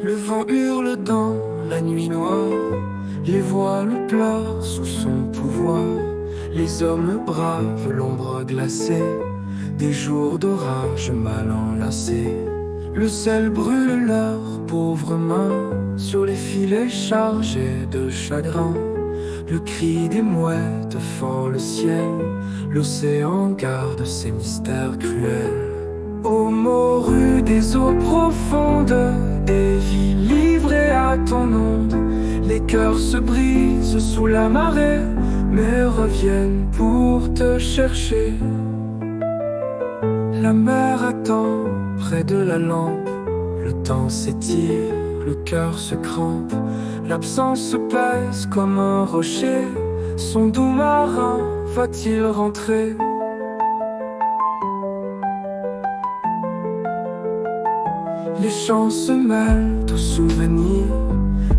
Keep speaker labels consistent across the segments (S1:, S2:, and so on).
S1: Le vent hurle dans la nuit noire, les voiles pleurent sous son pouvoir. Les hommes bravent l'ombre glacée des jours d'orage mal enlacés. Le sel brûle leurs pauvres mains sur les filets chargés de chagrin. Le cri des mouettes fend le ciel, l'océan garde ses mystères cruels. Ô morue des eaux profondes, des vies livrées à ton onde, les cœurs se brisent sous la marée, mais reviennent pour te chercher. La mer attend près de la lampe, le temps s'étire, le cœur se crampe, l'absence se pèse comme un rocher. Son doux marin va-t-il rentrer? Les chants se mêlent aux souvenirs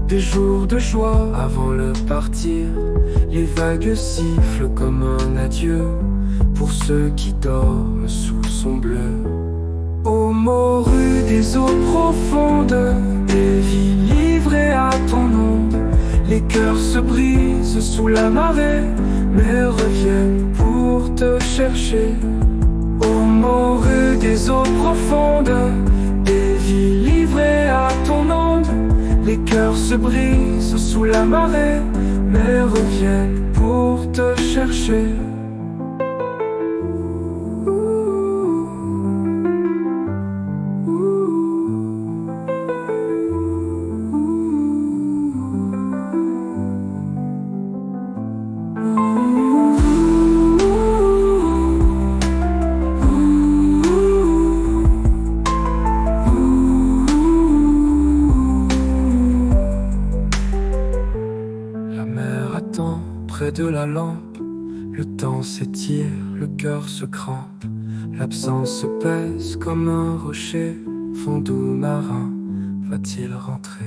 S1: des jours de joie avant le partir. Les vagues sifflent comme un adieu pour ceux qui dorment sous son bleu. Ô morue des eaux profondes, des vies livrées à ton onde, les cœurs se brisent sous la marée, mais reviennent pour te chercher. Ô morue des eaux profondes, des vies livrées à ton onde, les cœurs se brisent sous la marée, mais reviennent pour te chercher. Près de la lampe, le temps s'étire, le cœur se crampe, l'absence se pèse comme un rocher. Fond doux marin, va-t-il rentrer?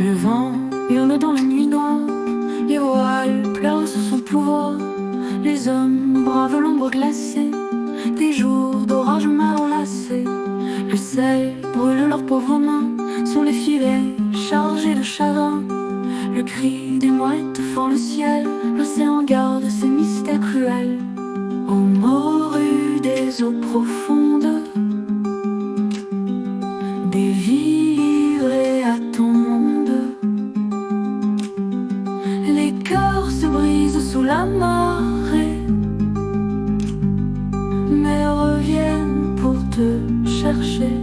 S1: Le vent hurle dans la nuit noire, les voiles pleurent sous son pouvoir. Les hommes bravent l'ombre glacée, des jours d'orage mal enlacés. Le sel brûle leurs pauvres mains sur les filets chargés de chagrin. Le cri des mouettes fend le ciel, l'océan garde ses mystères cruels. Ô morue des eaux profondes, des vies livrées à ton monde, les cœurs se brisent sous la marée, mais reviennent pour te chercher.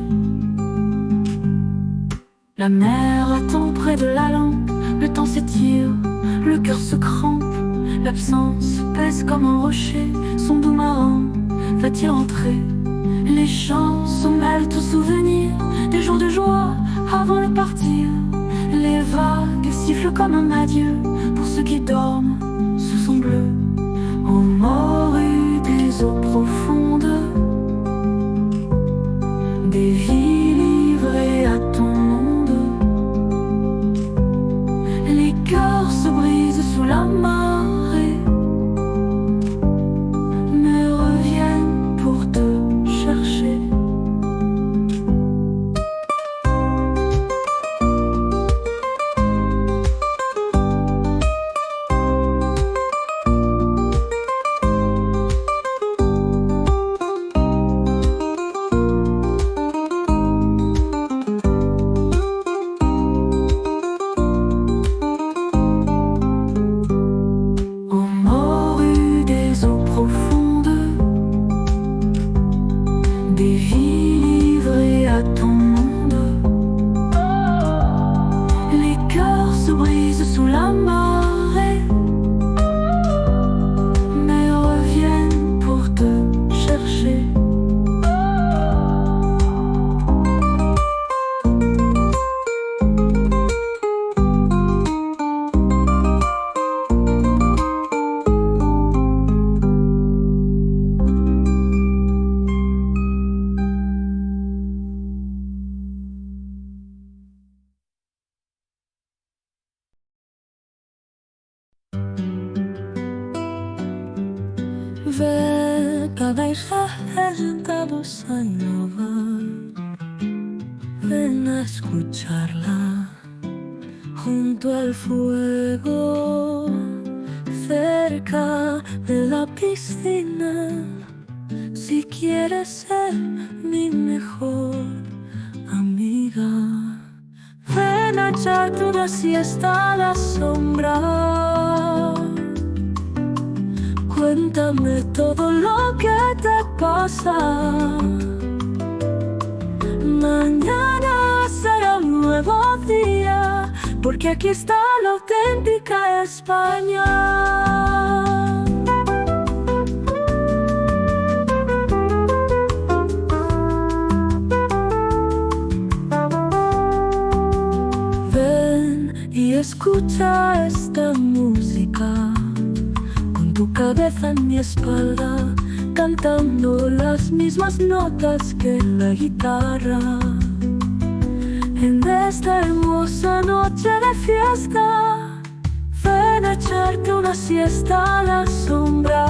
S1: La mer attend près de la lampe, le temps s'étire, le cœur se crampe. L'absence pèse comme un rocher, son doux marin va-t-il rentrer? Les chants se mêlent aux souvenirs des jours de joie avant le partir. Les vagues sifflent comme un adieu pour ceux qui dorment sous son bleu. Ô morue des eaux profondes, des vies livrées à ton monde, les cœurs se brisent sous la marée, mais reviennent pour te chercher. Des vies livrées à ton monde, les cœurs se brisent sous la marée, mais reviennent pour te chercher.
S2: Ve cada hija es la bossa nova, ven a escucharla junto al fuego, cerca de la piscina. Si quieres ser mi mejor amiga, ven a echarte una siesta a la sombra. Cuéntame todo lo que te pasa. Mañana será un nuevo día, porque aquí está la auténtica España. Ven y escucha esta música, tu cabeza en mi espalda, cantando las mismas notas que la guitarra. En esta hermosa noche de fiesta, ven a echarte una siesta a la sombra.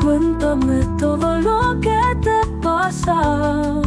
S2: Cuéntame todo lo que te pasa.